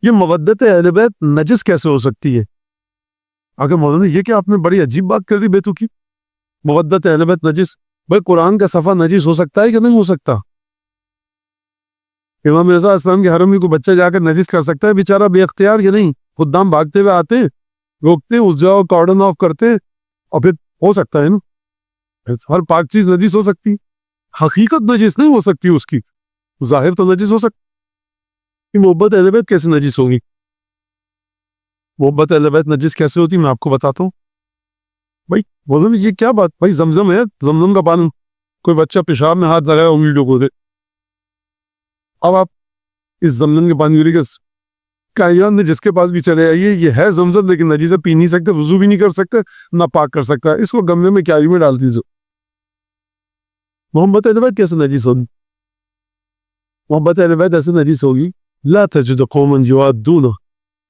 یہ مودت اہل بیت نجس کیسے ہو سکتی ہے؟ اگر مولانا یہ کہ آپ نے بڑی عجیب بات کر دی بیتو کی، مودت اہل بیت نجس، بھائی قرآن کا صفحہ نجس ہو سکتا ہے کہ نہیں ہو سکتا؟ امام رضا اسلام کے حرم میں کوئی بچہ جا کر نجس کر سکتا ہے بیچارہ بے اختیار یا نہیں؟ خدام بھاگتے ہوئے آتے روکتے اس جگہ کارڈن آف کرتے اور پھر ہو سکتا ہے نا، ہر پاک چیز نجس ہو سکتی، حقیقت نجس نہیں ہو سکتی، اس کی ظاہر تو نجس ہو سکتی۔ محبت اہل بیت کیسے نجس ہوگی؟ محبت اہل بیت نجس کیسے ہوتی میں آپ کو بتاتا ہوں۔ بھائی بولو یہ کیا بات، بھائی زمزم ہے، زمزم کا پانی، کوئی بچہ پیشاب میں ہاتھ لگایا انگلی ڈبو دے، اب آپ اس زمزم کے پانی کے کائنات میں جس کے پاس بھی چلے آئیے، یہ ہے زمزم لیکن نجس ہے، پی نہیں سکتے، وضو بھی نہیں کر سکتے، نہ پاک کر سکتا ہے، اس کو گملے میں کیاری میں ڈال دیجیے۔ محبت اہل بیت کیسے نجس ہوگی؟ محبت اہل بیت ایسے نجس ہوگی، لا تجد قوما یوادون،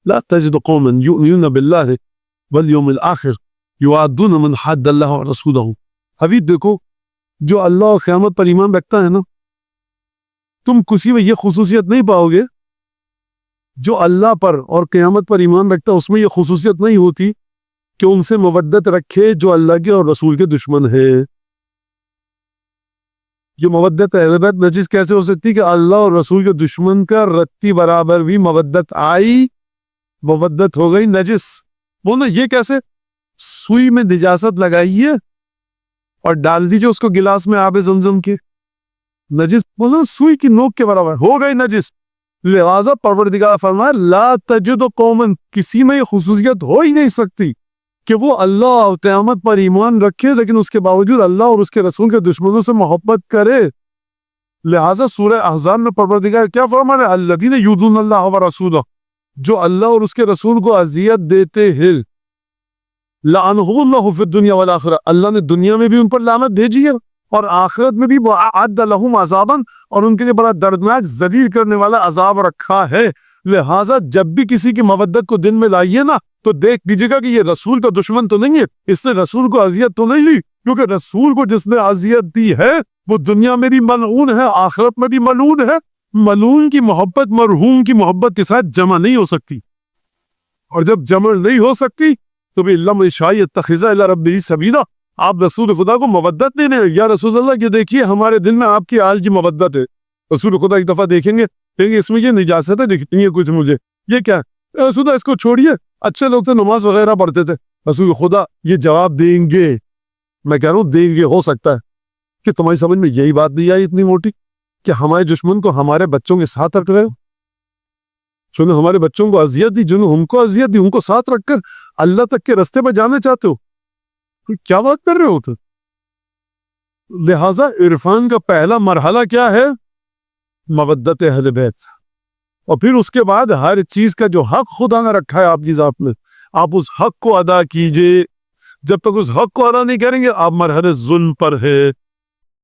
لا تجد قوما یؤمنون باللہ والیوم الآخر یوادون من حد اللہ ورسولہ۔ حبیب دیکھو، جو اللہ اور قیامت پر ایمان رکھتا ہے نا، تم کسی میں یہ خصوصیت نہیں پاؤ گے، جو اللہ پر اور قیامت پر ایمان رکھتا ہے اس میں یہ خصوصیت نہیں ہوتی کہ ان سے مودت رکھے جو اللہ کے اور رسول کے دشمن ہے۔ یہ مودت اہل بیت نجس کیسے ہو سکتی کہ اللہ اور رسول کے دشمن کا رتی برابر بھی مودت آئی، مودت ہو گئی نجس؟ بولنا یہ کیسے؟ سوئی میں نجاست لگائیے اور ڈال دیجئے اس کو گلاس میں آب زمزم کے، نجس بولنا سوئی کی نوک کے برابر ہو گئی نجس۔ لہذا پروردگار فرمایا لا تجد قوما، کسی میں یہ خصوصیت ہو ہی نہیں سکتی کہ وہ اللہ اور قیامت پر ایمان رکھے لیکن اس کے باوجود اللہ اور اس کے رسول کے دشمنوں سے محبت کرے۔ لہذا سورہ احزاب میں پروردگار کیا فرما رہے؟ الذین یؤذون اللہ ورسولہ، جو اللہ اور اس کے رسول کو اذیت دیتے ہیں، لعنہم اللہ فی الدنیا والآخرہ، اللہ نے دنیا میں بھی ان پر لعنت بھیجی ہے اور آخرت میں بھی وَأَعَدَّ لَهُمْ عَذَابًا، اور ان کے لیے بڑا دردناک ذلیل کرنے والا عذاب رکھا ہے۔ لہٰذا جب بھی کسی کی مودت کو دن میں لائیے نا تو دیکھ لیجیے گا کہ یہ رسول کا دشمن تو نہیں ہے، اس نے رسول کو اذیت تو نہیں لی، کیونکہ رسول کو جس نے اذیت دی ہے وہ دنیا میں بھی ملعون ہے، آخرت میں بھی ملعون ہے۔ ملعون کی محبت مرحوم کی محبت کے ساتھ جمع نہیں ہو سکتی، اور جب جمع نہیں ہو سکتی تو بھی لم شاء یتخذ الی ربہ سبیلا، آپ رسول خدا کو مودت دینے، یا رسول اللہ یہ دیکھیے ہمارے دل میں آپ کی آج کی مودت ہے، رسول خدا ایک دفعہ دیکھیں گے کہیں گے اس میں یہ نجاست ہے دکھتی ہے کچھ مجھے، یہ کیا ہے رسول اللہ، اس کو چھوڑیے، اچھے لوگ تو نماز وغیرہ پڑھتے تھے، رسول خدا یہ جواب دیں گے، میں کہہ رہا ہوں دیں گے، ہو سکتا ہے کہ تمہاری سمجھ میں یہی بات نہیں آئی اتنی موٹی کہ ہمارے دشمن کو ہمارے بچوں کے ساتھ رکھ رہے ہو، جو نے ہمارے بچوں کو اذیت دی، جنہوں ہم کو اذیت دی، ان کو ساتھ رکھ کر اللہ تک کے رستے پہ جانا چاہتے ہو، کیا بات کر رہے ہو تو؟ لہٰذا عرفان کا پہلا مرحلہ کیا ہے؟ مودت اہل بیت، اور پھر اس کے بعد ہر چیز کا جو حق خدا نے رکھا ہے آپ کی ذات میں، آپ اس حق کو ادا کیجئے۔ جب تک اس حق کو ادا نہیں کریں گے آپ مرحلے ظلم پر ہے۔